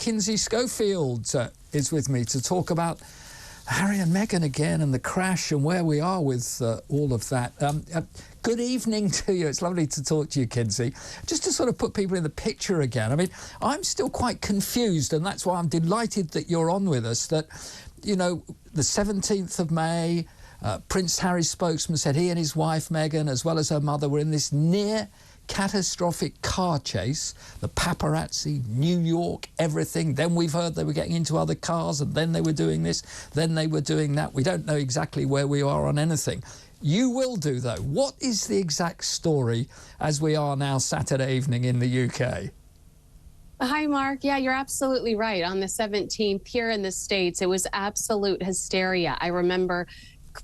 Kinsey Schofield is with me to talk about Harry and Meghan again and the crash and where we are with all of that. Good evening to you. It's lovely to talk to you, Kinsey. Just to sort of put people in the picture again, I mean, I'm still quite confused, and that's why I'm delighted that you're on with us, that, you know, the 17th of May, Prince Harry's spokesman said he and his wife, Meghan, as well as her mother, were in this near-catastrophic car chase. The paparazzi, New York, everything. Then we've heard they were getting into other cars, and then they were doing this, then they were doing that. We don't know exactly where we are on anything. You will do, though. What is the exact story as we are now Saturday evening in the UK? Hi, Mark. Yeah, you're absolutely right. On the 17th here in the States, it was absolute hysteria. I remember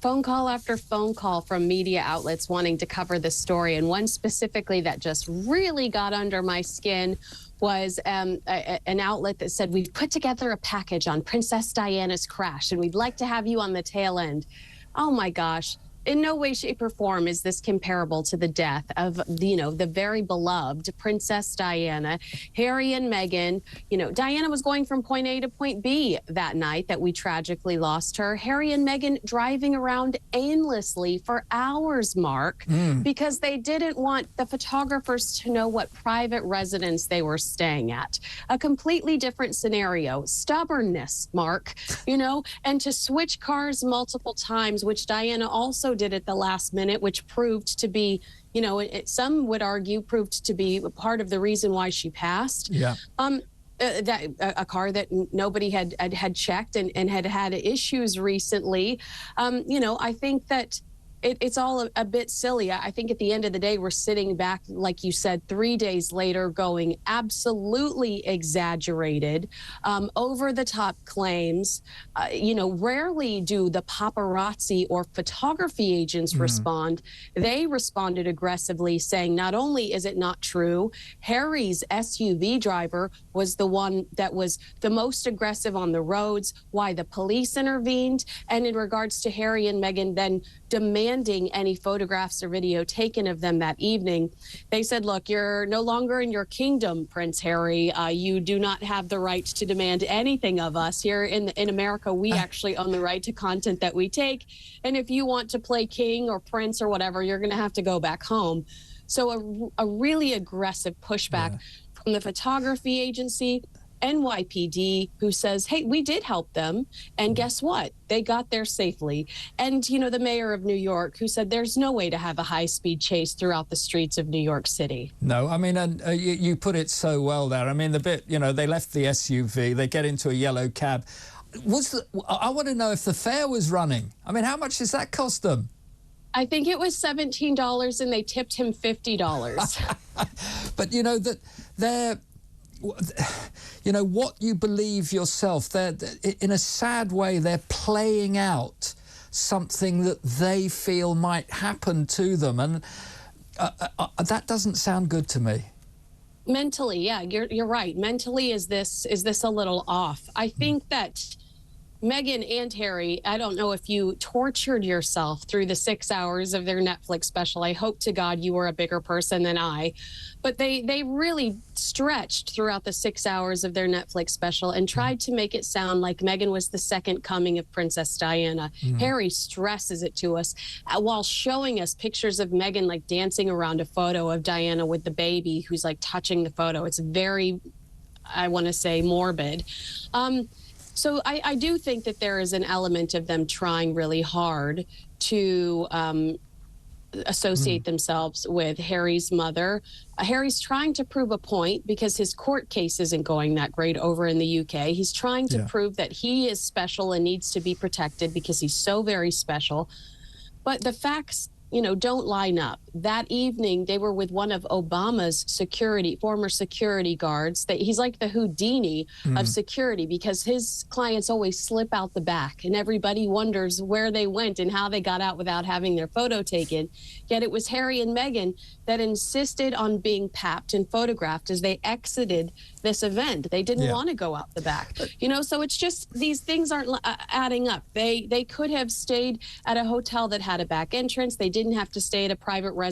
phone call after phone call from media outlets wanting to cover this story. And one specifically that just really got under my skin was an outlet that said, we've put together a package on Princess Diana's crash, and we'd like to have you on the tail end. Oh, my gosh. In no way, shape, or form is this comparable to the death of, you know, the very beloved Princess Diana. Harry and Meghan, you know, Diana was going from point A to point B that night that we tragically lost her. Harry and Meghan driving around aimlessly for hours, Mark, because they didn't want the photographers to know what private residence they were staying at. A completely different scenario. Stubbornness, Mark, you know, and to switch cars multiple times, which Diana also did at the last minute, which proved to be, you know, some would argue proved to be part of the reason why she passed. Yeah. That a car that nobody had checked and had issues recently. You know, I think that it's all a bit silly. I think at the end of the day, we're sitting back, like you said, 3 days later, going absolutely exaggerated, over-the-top claims. You know, rarely do the paparazzi or photography agents respond. They responded aggressively, saying not only is it not true, Harry's SUV driver was the one that was the most aggressive on the roads, why the police intervened, and in regards to Harry and Meghan then demanding any photographs or video taken of them that evening. They said, look, you're no longer in your kingdom, Prince Harry. You do not have the right to demand anything of us. Here in America, we actually own the right to content that we take. And if you want to play king or prince or whatever, you're going to have to go back home. So a really aggressive pushback from the photography agency, NYPD, who says, hey, we did help them. And guess what? They got there safely. And, you know, the mayor of New York, who said there's no way to have a high-speed chase throughout the streets of New York City. No, I mean, and you put it so well there. I mean, the bit, you know, they left the SUV, they get into a yellow cab. I want to know if the fare was running. I mean, how much does that cost them? I think it was $17 and they tipped him $50. But, you know, that they're... You know, what you believe yourself, they're in a sad way, they're playing out something that they feel might happen to them, and that doesn't sound good to me. Mentally, yeah, you're right. Mentally, is this a little off? I think that Meghan and Harry, I don't know if you tortured yourself through the 6 hours of their Netflix special. I hope to God you were a bigger person than I. But they really stretched throughout the 6 hours of their Netflix special and tried to make it sound like Meghan was the second coming of Princess Diana. Harry stresses it to us while showing us pictures of Meghan like dancing around a photo of Diana with the baby who's like touching the photo. It's very, I want to say, morbid. So I do think that there is an element of them trying really hard to associate themselves with Harry's mother. Harry's trying to prove a point because his court case isn't going that great over in the UK. He's trying to prove that he is special and needs to be protected because he's so very special. But the facts, you know, don't line up. That evening, they were with one of Obama's former security guards. He's like the Houdini of security because his clients always slip out the back and everybody wonders where they went and how they got out without having their photo taken. Yet it was Harry and Meghan that insisted on being papped and photographed as they exited this event. They didn't want to go out the back. You know, so it's just these things aren't adding up. They could have stayed at a hotel that had a back entrance. They didn't have to stay at a private residence.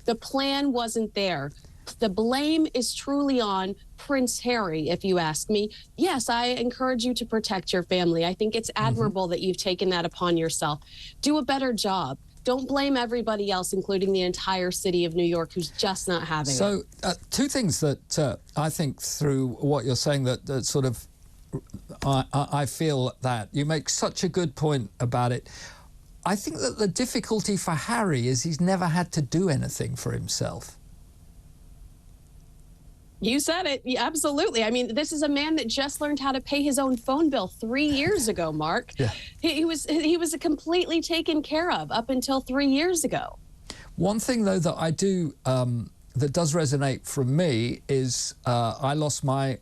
The plan wasn't there. the blame is truly on Prince Harry, if you ask me. Yes, I encourage you to protect your family. I think it's admirable that you've taken that upon yourself. Do a better job. Don't blame everybody else, including the entire city of New York, who's just not having it. So, two things that I think through what you're saying that sort of I feel that you make such a good point about it. I think that the difficulty for Harry is he's never had to do anything for himself. You said it. Yeah, absolutely. I mean, this is a man that just learned how to pay his own phone bill 3 years ago, Mark. Yeah. He was completely taken care of up until 3 years ago. One thing, though, that I do that does resonate from me is I lost my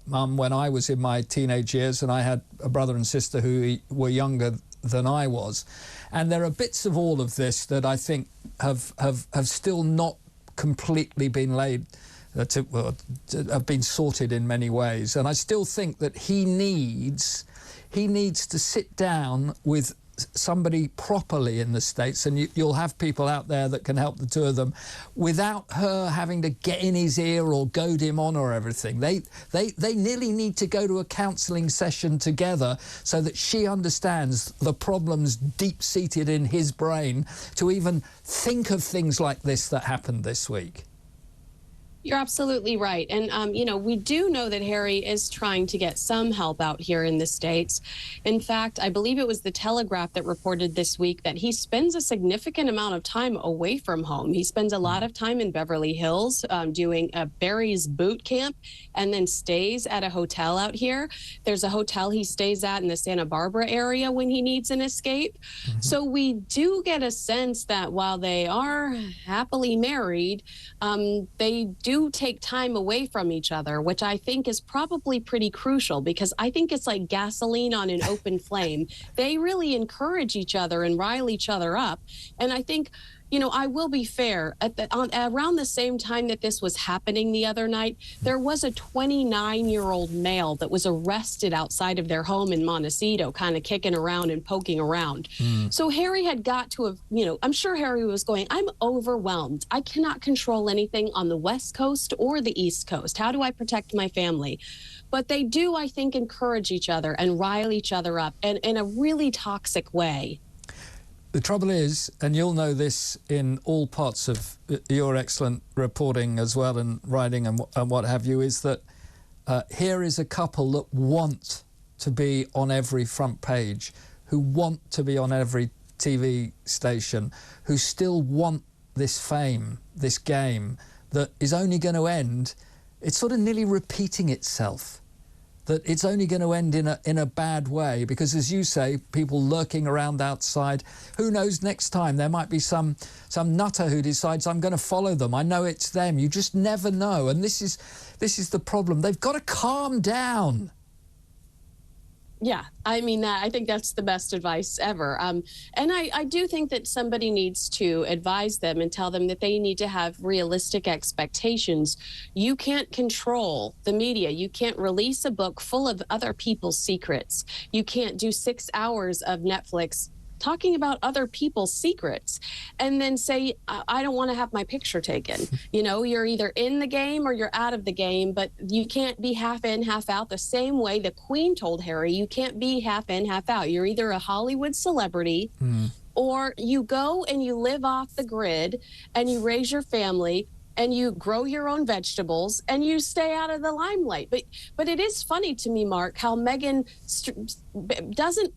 mum when I was in my teenage years, and I had a brother and sister who were younger than I was. And there are bits of all of this that I think have still not completely been laid have been sorted in many ways, and I still think that he needs to sit down with somebody properly in the States, and you'll have people out there that can help the two of them without her having to get in his ear or goad him on or everything. They nearly need to go to a counselling session together so that she understands the problems deep-seated in his brain to even think of things like this that happened this week. You're absolutely right. And, you know, we do know that Harry is trying to get some help out here in the States. In fact, I believe it was the Telegraph that reported this week that he spends a significant amount of time away from home. He spends a lot of time in Beverly Hills doing a Barry's boot camp and then stays at a hotel out here. There's a hotel he stays at in the Santa Barbara area when he needs an escape. So we do get a sense that while they are happily married, they do take time away from each other, which I think is probably pretty crucial, because I think it's like gasoline on an open flame. They really encourage each other and rile each other up. And I think, you know, I will be fair, around the same time that this was happening the other night, there was a 29-year-old male that was arrested outside of their home in Montecito, kind of kicking around and poking around. So Harry had got to have, you know, I'm sure Harry was going, I'm overwhelmed. I cannot control anything on the West Coast or the East Coast. How do I protect my family? But they do, I think, encourage each other and rile each other up in a really toxic way. The trouble is, and you'll know this in all parts of your excellent reporting as well and writing and what have you, is that here is a couple that want to be on every front page, who want to be on every TV station, who still want this fame, this game that is only going to end, it's sort of nearly repeating itself. That it's only going to end in a bad way, because, as you say, people lurking around outside. Who knows, next time there might be some nutter who decides, I'm going to follow them. I know it's them. You just never know. And this is the problem. They've got to calm down. Yeah, I mean, I think that's the best advice ever. And I do think that somebody needs to advise them and tell them that they need to have realistic expectations. You can't control the media. You can't release a book full of other people's secrets. You can't do 6 hours of Netflix talking about other people's secrets and then say, I don't want to have my picture taken. You know, you're either in the game or you're out of the game, but you can't be half in, half out. The same way the Queen told Harry, you can't be half in, half out. You're either a Hollywood celebrity or you go and you live off the grid and you raise your family and you grow your own vegetables and you stay out of the limelight. But it is funny to me, Mark, how Meghan doesn't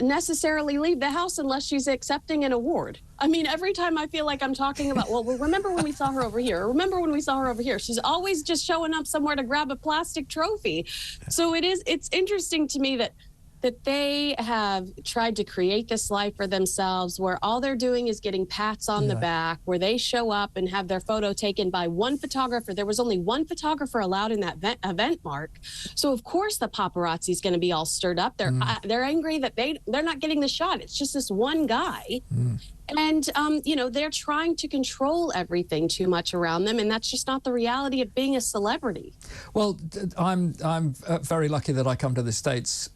necessarily leave the house unless she's accepting an award. I mean, every time I feel like I'm talking about, well, remember when we saw her over here? Remember when we saw her over here? She's always just showing up somewhere to grab a plastic trophy. So it's interesting to me that they have tried to create this life for themselves where all they're doing is getting pats on the back, where they show up and have their photo taken by one photographer. There was only one photographer allowed in that event, Mark. So, of course, the paparazzi is going to be all stirred up. They're angry that they're not getting the shot. It's just this one guy. And, you know, they're trying to control everything too much around them, and that's just not the reality of being a celebrity. Well, I'm very lucky that I come to the States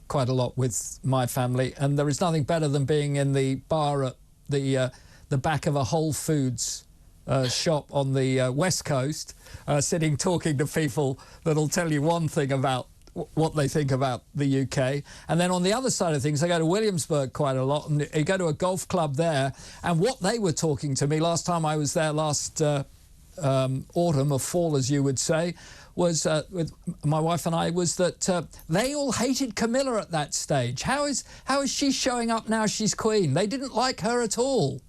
quite a lot with my family, and there is nothing better than being in the bar at the back of a Whole Foods shop on the West Coast, sitting talking to people that'll tell you one thing about what they think about the UK. And then on the other side of things, I go to Williamsburg quite a lot, and I go to a golf club there, and what they were talking to me last time I was there last autumn, or fall as you would say, was with my wife and I, was that they all hated Camilla at that stage. How is she showing up now she's queen? They didn't like her at all.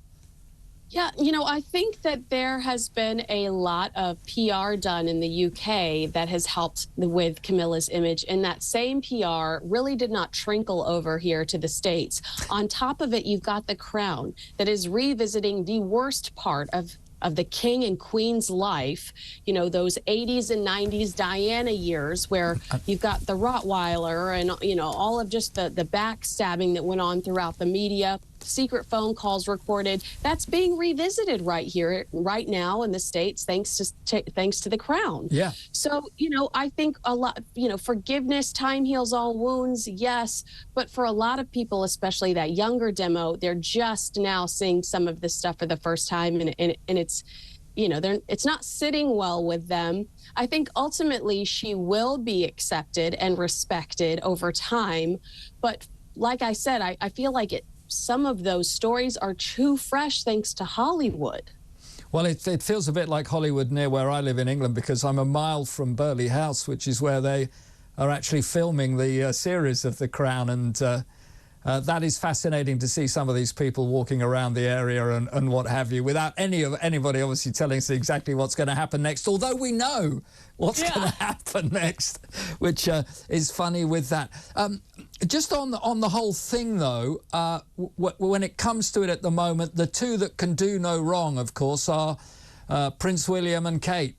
Yeah, you know, I think that there has been a lot of PR done in the UK that has helped with Camilla's image, and that same PR really did not trickle over here to the States. On top of it, you've got the Crown that is revisiting the worst part of the king and queen's life, you know, those 80s and 90s Diana years where you've got the Rottweiler and, you know, all of just the backstabbing that went on throughout the media, secret phone calls recorded. That's being revisited right here, right now in the States, thanks to the Crown. Yeah. So, you know, I think a lot, you know, forgiveness, time heals all wounds, yes. But for a lot of people, especially that younger demo, they're just now seeing some of this stuff for the first time. And it's, you know, it's not sitting well with them. I think ultimately she will be accepted and respected over time. But like I said, I feel like some of those stories are too fresh thanks to Hollywood. Well, it feels a bit like Hollywood near where I live in England, because I'm a mile from Burghley House, which is where they are actually filming the series of The Crown, and that is fascinating to see some of these people walking around the area and what have you, without anybody obviously telling us exactly what's going to happen next, although we know what's going to happen next, which is funny with that. Just on the whole thing, though, when it comes to it at the moment, the two that can do no wrong, of course, are Prince William and Kate.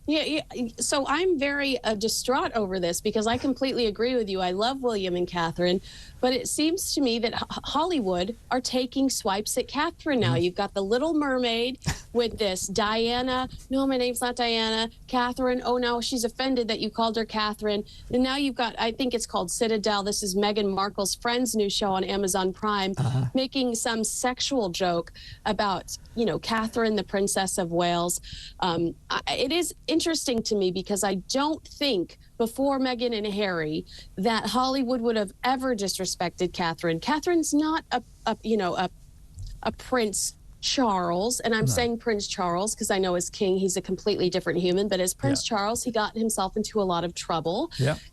Yeah. So I'm very distraught over this, because I completely agree with you. I love William and Catherine, but it seems to me that Hollywood are taking swipes at Catherine now. You've got the Little Mermaid with this Diana. No, my name's not Diana. Catherine. Oh, no, she's offended that you called her Catherine. And now you've got, I think it's called Citadel. This is Meghan Markle's Friends new show on Amazon Prime, making some sexual joke about, you know, Catherine, the Princess of Wales. It is interesting to me, because I don't think before Meghan and Harry that Hollywood would have ever disrespected Catherine. Catherine's not a Prince Charles, and I'm saying Prince Charles because I know as king he's a completely different human, but as Prince Charles, he got himself into a lot of trouble.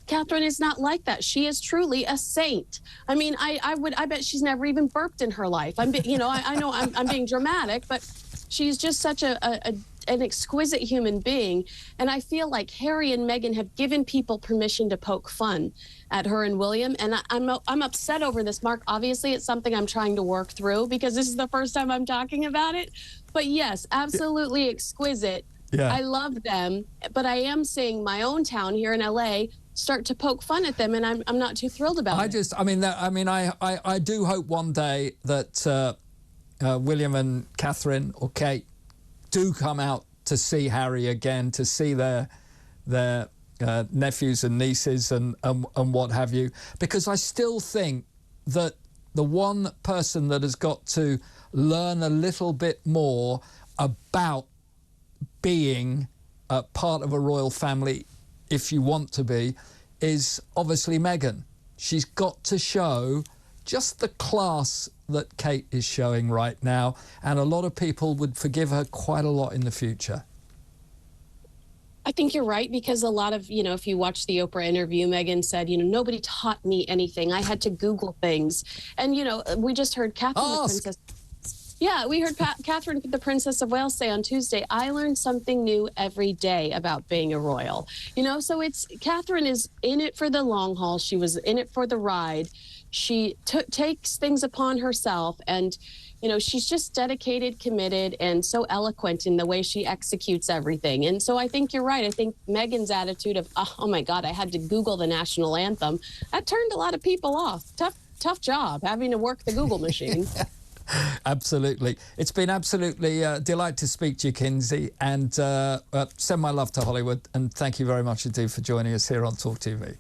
Catherine is not like that. She is truly a saint. I mean, I bet she's never even burped in her life. I know I'm being dramatic, but she's just such an exquisite human being. And I feel like Harry and Meghan have given people permission to poke fun at her and William. And I'm upset over this, Mark. Obviously, it's something I'm trying to work through, because this is the first time I'm talking about it. But yes, absolutely exquisite. I love them. But I am seeing my own town here in LA start to poke fun at them, and I'm not too thrilled about it. I do hope one day that William and Catherine, or Kate, do come out to see Harry again, to see their nephews and nieces and what have you, because I still think that the one person that has got to learn a little bit more about being a part of a royal family, if you want to be, is obviously Meghan. She's got to show just the class that Kate is showing right now, and a lot of people would forgive her quite a lot in the future. I think you're right, because a lot of, you know, if you watch the Oprah interview, Meghan said, you know, nobody taught me anything. I had to Google things. And, you know, we just heard Catherine, the Princess. Yeah, we heard Catherine, the Princess of Wales, say on Tuesday, I learned something new every day about being a royal. You know, so Catherine is in it for the long haul. She was in it for the ride. She takes things upon herself, and, you know, she's just dedicated, committed, and so eloquent in the way she executes everything. And so I think you're right. I think Meghan's attitude of, oh my God, I had to Google the national anthem, that turned a lot of people off. Tough job having to work the Google machine. Absolutely. It's been absolutely a delight to speak to you, Kinsey, and send my love to Hollywood, and thank you very much indeed for joining us here on TalkTV.